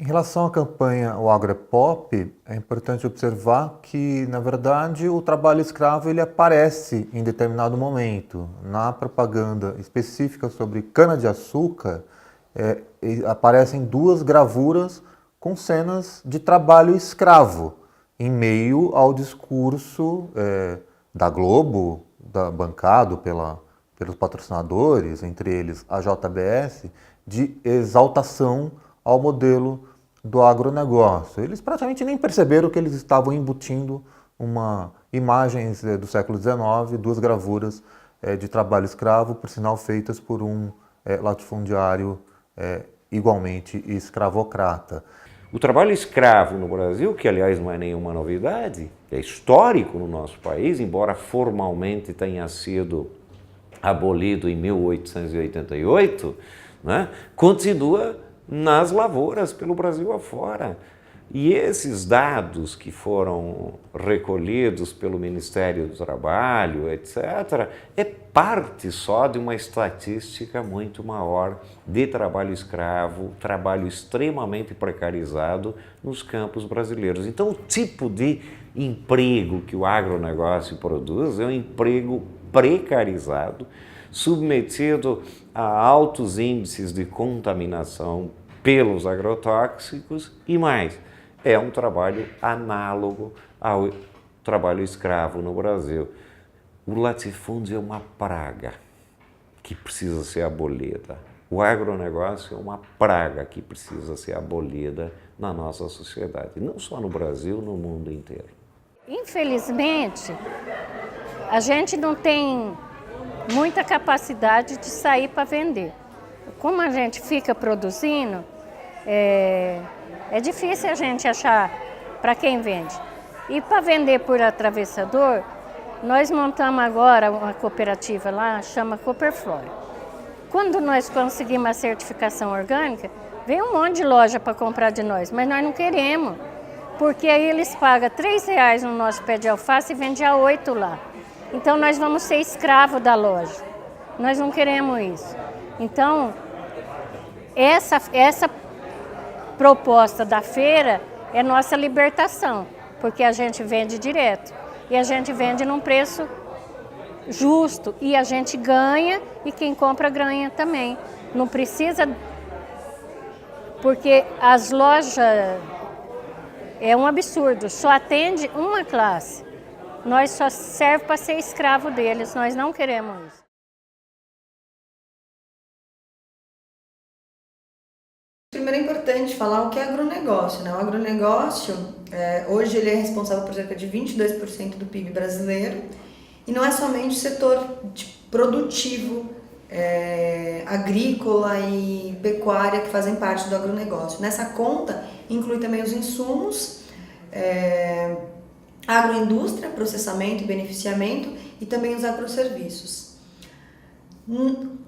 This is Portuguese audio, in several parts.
Em relação à campanha O Agro é Pop, é importante observar que, na verdade, o trabalho escravo ele aparece em determinado momento. Na propaganda específica sobre cana-de-açúcar, aparecem duas gravuras com cenas de trabalho escravo, em meio ao discurso da Globo, bancado pelos patrocinadores, entre eles a JBS, de exaltação ao modelo do agronegócio. Eles praticamente nem perceberam que eles estavam embutindo imagens do século XIX, duas gravuras de trabalho escravo, por sinal feitas por um latifundiário igualmente escravocrata. O trabalho escravo no Brasil, que aliás não é nenhuma novidade, é histórico no nosso país, embora formalmente tenha sido abolido em 1888, né, continua nas lavouras pelo Brasil afora. E esses dados que foram recolhidos pelo Ministério do Trabalho, etc., é parte só de uma estatística muito maior de trabalho escravo, trabalho extremamente precarizado nos campos brasileiros. Então, o tipo de emprego que o agronegócio produz é um emprego precarizado, submetido a altos índices de contaminação pelos agrotóxicos e mais, é um trabalho análogo ao trabalho escravo no Brasil. O latifúndio é uma praga que precisa ser abolida. O agronegócio é uma praga que precisa ser abolida na nossa sociedade, não só no Brasil, no mundo inteiro. Infelizmente, a gente não tem muita capacidade de sair para vender. Como a gente fica produzindo, é difícil a gente achar para quem vende. E para vender por atravessador, nós montamos agora uma cooperativa lá, chama Cooperflora. Quando nós conseguimos a certificação orgânica, vem um monte de loja para comprar de nós, mas nós não queremos, porque aí eles pagam R$3 no nosso pé de alface e vendem a 8 lá. Então nós vamos ser escravo da loja. Nós não queremos isso. Então, essa proposta da feira é nossa libertação, porque a gente vende direto e a gente vende num preço justo e a gente ganha e quem compra ganha também. Não precisa, porque as lojas é um absurdo, só atende uma classe. Nós só serve para ser escravo deles, nós não queremos isso. Primeiro é importante falar o que é agronegócio, né? O agronegócio, hoje ele é responsável por cerca de 22% do PIB brasileiro e não é somente o setor produtivo, agrícola e pecuária que fazem parte do agronegócio. Nessa conta inclui também os insumos, agroindústria, processamento e beneficiamento e também os agroserviços.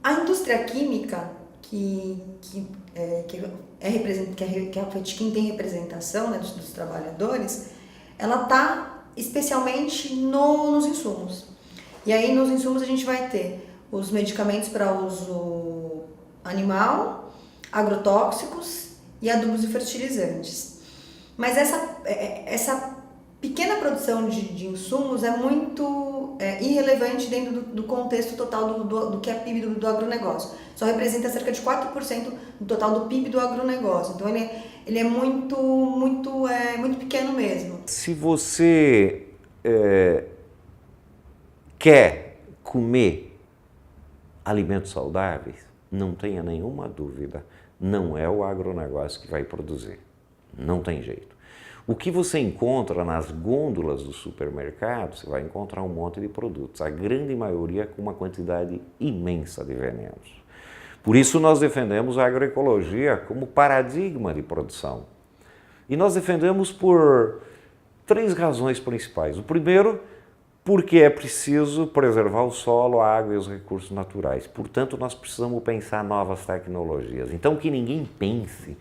A indústria química, que quem tem representação, né, dos trabalhadores, ela está especialmente nos insumos. E aí nos insumos a gente vai ter os medicamentos para uso animal, agrotóxicos e adubos e fertilizantes. Mas essa pequena produção de insumos é muito irrelevante dentro do contexto total do que é PIB do agronegócio. Só representa cerca de 4% do total do PIB do agronegócio. Então ele é muito pequeno mesmo. Se você quer comer alimentos saudáveis, não tenha nenhuma dúvida, não é o agronegócio que vai produzir. Não tem jeito. O que você encontra nas gôndolas do supermercado, você vai encontrar um monte de produtos, a grande maioria com uma quantidade imensa de venenos. Por isso nós defendemos a agroecologia como paradigma de produção. E nós defendemos por 3 razões principais. O primeiro, porque é preciso preservar o solo, a água e os recursos naturais. Portanto, nós precisamos pensar novas tecnologias. Então, que ninguém pense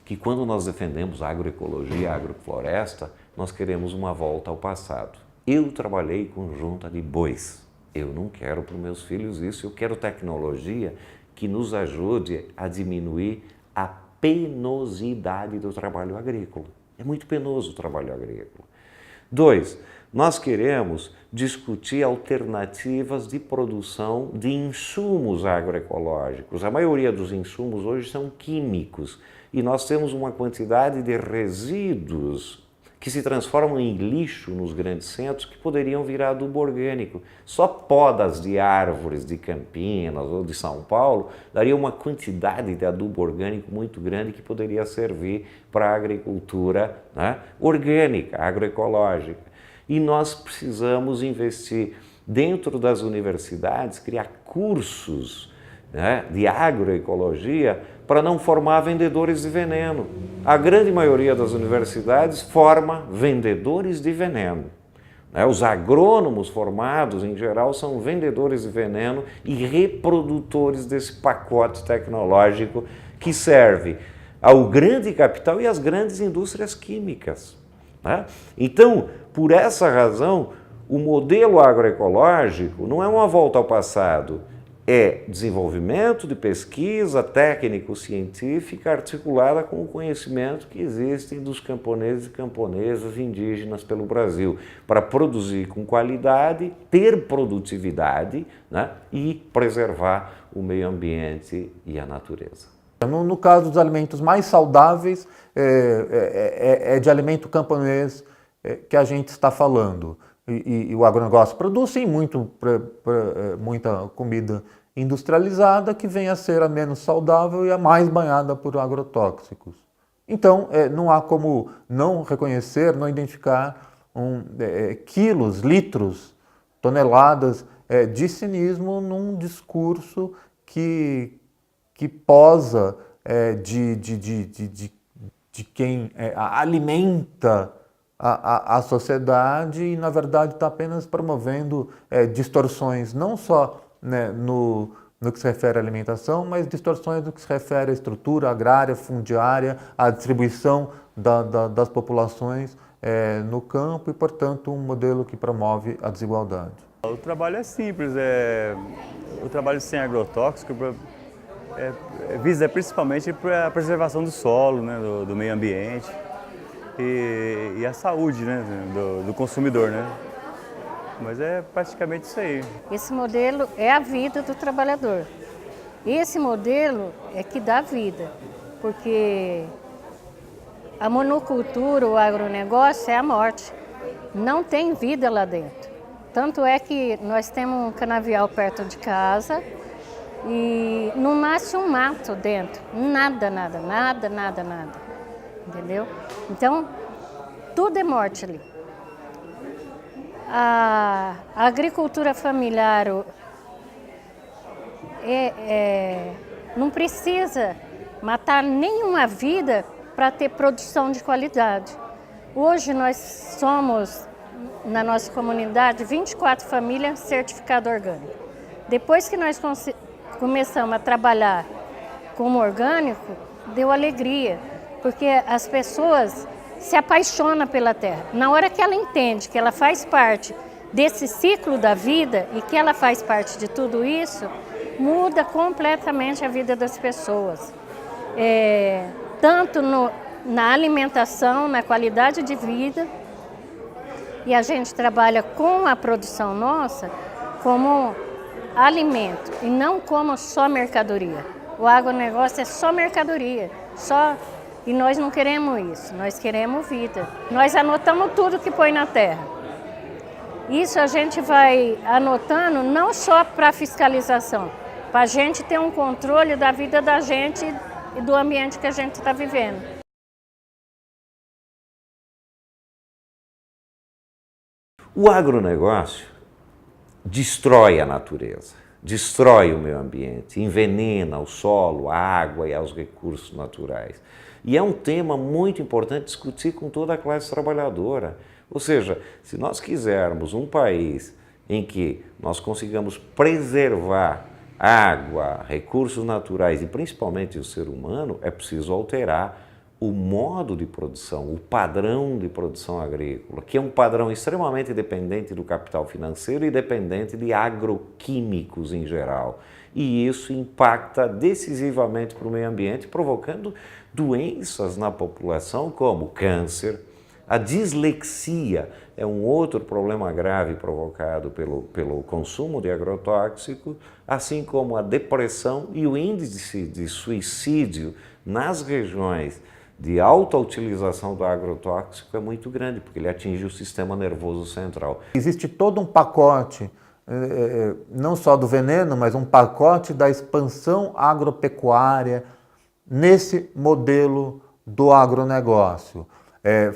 que quando nós defendemos a agroecologia, a agrofloresta, nós queremos uma volta ao passado. Eu trabalhei com junta de bois. Eu não quero para os meus filhos isso. Eu quero tecnologia que nos ajude a diminuir a penosidade do trabalho agrícola. É muito penoso o trabalho agrícola. 2, nós queremos discutir alternativas de produção de insumos agroecológicos. A maioria dos insumos hoje são químicos e nós temos uma quantidade de resíduos que se transformam em lixo nos grandes centros que poderiam virar adubo orgânico. Só podas de árvores de Campinas ou de São Paulo daria uma quantidade de adubo orgânico muito grande que poderia servir para a agricultura, né, orgânica, agroecológica. E nós precisamos investir dentro das universidades, criar cursos, né, de agroecologia para não formar vendedores de veneno. A grande maioria das universidades forma vendedores de veneno. Os agrônomos formados, em geral, são vendedores de veneno e reprodutores desse pacote tecnológico que serve ao grande capital e às grandes indústrias químicas. Então, por essa razão, o modelo agroecológico não é uma volta ao passado, é desenvolvimento de pesquisa técnico-científica articulada com o conhecimento que existe dos camponeses e camponesas indígenas pelo Brasil, para produzir com qualidade, ter produtividade, né, e preservar o meio ambiente e a natureza. No caso dos alimentos mais saudáveis, é de alimento camponês que a gente está falando. E o agronegócio produz sim muita comida industrializada que vem a ser a menos saudável e a mais banhada por agrotóxicos. Então, não há como não reconhecer, não identificar quilos, litros, toneladas de cinismo num discurso que posa de quem alimenta a sociedade e, na verdade, está apenas promovendo distorções, não só, né, no que se refere à alimentação, mas distorções no que se refere à estrutura agrária, fundiária, à distribuição das populações no campo e, portanto, um modelo que promove a desigualdade. O trabalho é simples, o trabalho sem agrotóxico visa principalmente para a preservação do solo, né, do meio ambiente e a saúde, né, do consumidor, né? Mas é praticamente isso aí. Esse modelo é a vida do trabalhador. Esse modelo é que dá vida, porque a monocultura, o agronegócio é a morte. Não tem vida lá dentro. Tanto é que nós temos um canavial perto de casa e não nasce um mato dentro. Nada. Entendeu? Então, tudo é morte ali. A agricultura familiar não precisa matar nenhuma vida para ter produção de qualidade. Hoje nós somos, na nossa comunidade, 24 famílias certificado orgânico. Depois que nós começamos a trabalhar como orgânico, deu alegria, porque as pessoas se apaixonam pela terra. Na hora que ela entende que ela faz parte desse ciclo da vida e que ela faz parte de tudo isso, muda completamente a vida das pessoas. Tanto na alimentação, na qualidade de vida, e a gente trabalha com a produção nossa como alimento e não como só mercadoria. O agronegócio é só mercadoria, e nós não queremos isso, nós queremos vida. Nós anotamos tudo que põe na terra. Isso a gente vai anotando não só para fiscalização, para a gente ter um controle da vida da gente e do ambiente que a gente está vivendo. O agronegócio destrói a natureza, destrói o meio ambiente, envenena o solo, a água e os recursos naturais. E é um tema muito importante discutir com toda a classe trabalhadora. Ou seja, se nós quisermos um país em que nós consigamos preservar água, recursos naturais e principalmente o ser humano, é preciso alterar o modo de produção, o padrão de produção agrícola, que é um padrão extremamente dependente do capital financeiro e dependente de agroquímicos em geral. E isso impacta decisivamente para o meio ambiente, provocando doenças na população como câncer. A dislexia é um outro problema grave provocado pelo consumo de agrotóxicos, assim como a depressão e o índice de suicídio nas regiões de alta utilização do agrotóxico é muito grande, porque ele atinge o sistema nervoso central. Existe todo um pacote, não só do veneno, mas um pacote da expansão agropecuária nesse modelo do agronegócio.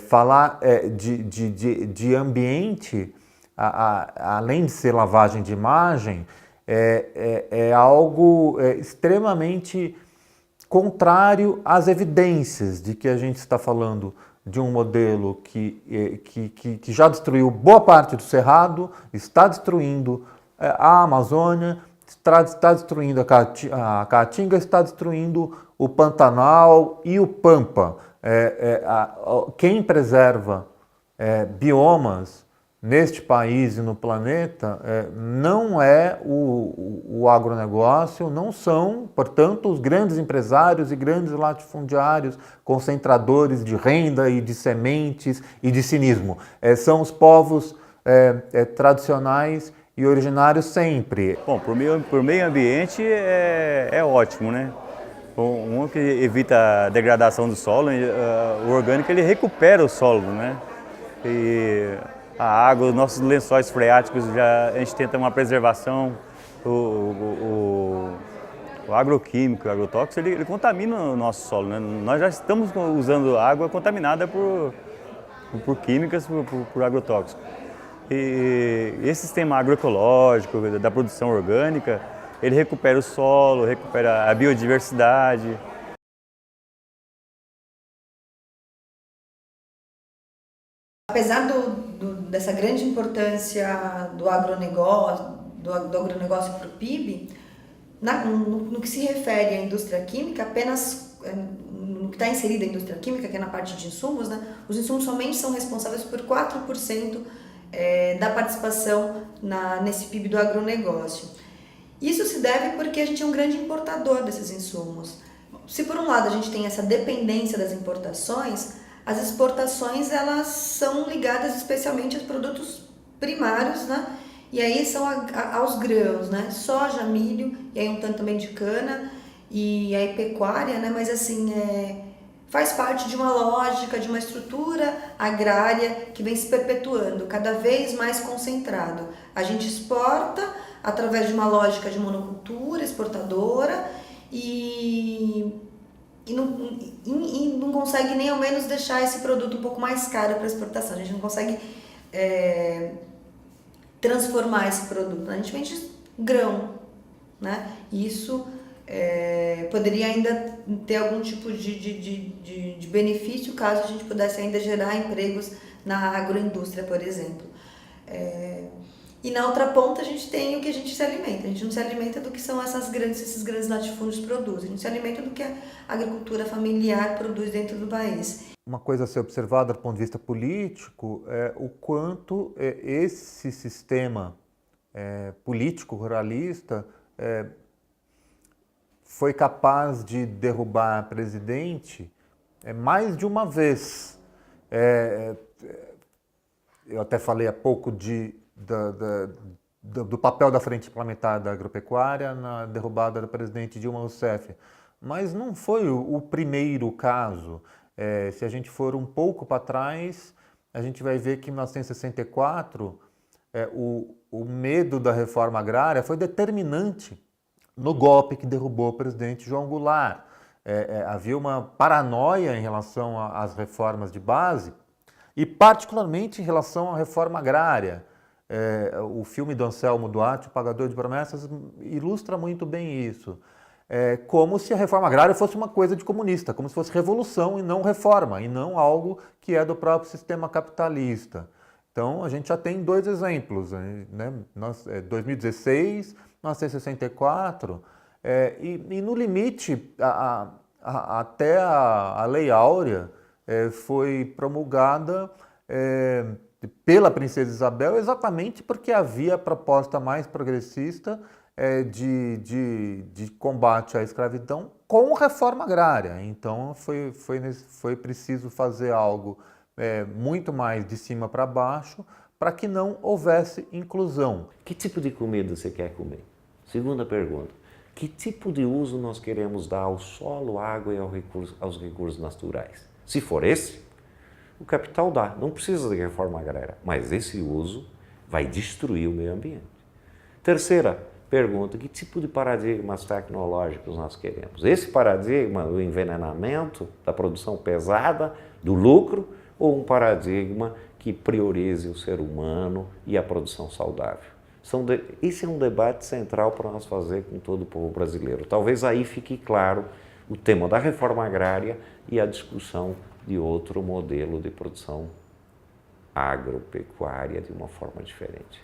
Falar de ambiente, além de ser lavagem de imagem, é algo extremamente contrário às evidências de que a gente está falando de um modelo que já destruiu boa parte do Cerrado, está destruindo a Amazônia, está destruindo a Caatinga, está destruindo o Pantanal e o Pampa. Quem preserva biomas neste país e no planeta não é o agronegócio, não são, portanto, os grandes empresários e grandes latifundiários, concentradores de renda e de sementes e de cinismo. São os povos tradicionais e originários sempre. Bom, para o meio ambiente é ótimo, né? Um que evita a degradação do solo, o orgânico ele recupera o solo, né? E a água, os nossos lençóis freáticos, a gente tenta uma preservação, o agroquímico, o agrotóxico, ele contamina o nosso solo, né? Nós já estamos usando água contaminada por químicas, por agrotóxicos. E esse sistema agroecológico, da produção orgânica, ele recupera o solo, recupera a biodiversidade. Apesar dessa grande importância do agronegócio, para o PIB, no que se refere à indústria química, apenas no que está inserida a indústria química, que é na parte de insumos, né, os insumos somente são responsáveis por 4% da participação nesse PIB do agronegócio. Isso se deve porque a gente é um grande importador desses insumos. Se por um lado a gente tem essa dependência das importações, as exportações elas são ligadas especialmente aos produtos primários, né? E aí são aos grãos, né? Soja, milho, e aí um tanto também de cana, e aí pecuária, né? Mas assim, faz parte de uma lógica, de uma estrutura agrária que vem se perpetuando, cada vez mais concentrado. A gente exporta através de uma lógica de monocultura exportadora e não consegue nem ao menos deixar esse produto um pouco mais caro para exportação. A gente não consegue transformar esse produto. A gente vende grão, né? E isso poderia ainda ter algum tipo de benefício caso a gente pudesse ainda gerar empregos na agroindústria, por exemplo. E na outra ponta a gente tem o que a gente se alimenta. A gente não se alimenta do que são esses grandes latifúndios produzem. A gente se alimenta do que a agricultura familiar produz dentro do país. Uma coisa a ser observada do ponto de vista político é o quanto esse sistema político ruralista foi capaz de derrubar presidente mais de uma vez. Eu até falei há pouco do papel da Frente Parlamentar da Agropecuária na derrubada do presidente Dilma Rousseff. Mas não foi o primeiro caso. Se a gente for um pouco para trás, a gente vai ver que em 1964 o medo da reforma agrária foi determinante no golpe que derrubou o presidente João Goulart. Havia uma paranoia em relação às reformas de base e particularmente em relação à reforma agrária. O filme do Anselmo Duarte, O Pagador de Promessas, ilustra muito bem isso. Como se a reforma agrária fosse uma coisa de comunista, como se fosse revolução e não reforma, e não algo que é do próprio sistema capitalista. Então, a gente já tem dois exemplos, né? 2016, 1964, e no limite, até a Lei Áurea foi promulgada pela Princesa Isabel exatamente porque havia a proposta mais progressista de combate à escravidão com reforma agrária. Então foi preciso fazer algo muito mais de cima para baixo para que não houvesse inclusão. Que tipo de comida você quer comer? Segunda pergunta. Que tipo de uso nós queremos dar ao solo, à água e aos recursos naturais? Se for esse, o capital dá, não precisa de reforma agrária, mas esse uso vai destruir o meio ambiente. Terceira pergunta, que tipo de paradigmas tecnológicos nós queremos? Esse paradigma do envenenamento, da produção pesada, do lucro, ou um paradigma que priorize o ser humano e a produção saudável? Esse é um debate central para nós fazer com todo o povo brasileiro. Talvez aí fique claro o tema da reforma agrária e a discussão de outro modelo de produção agropecuária de uma forma diferente.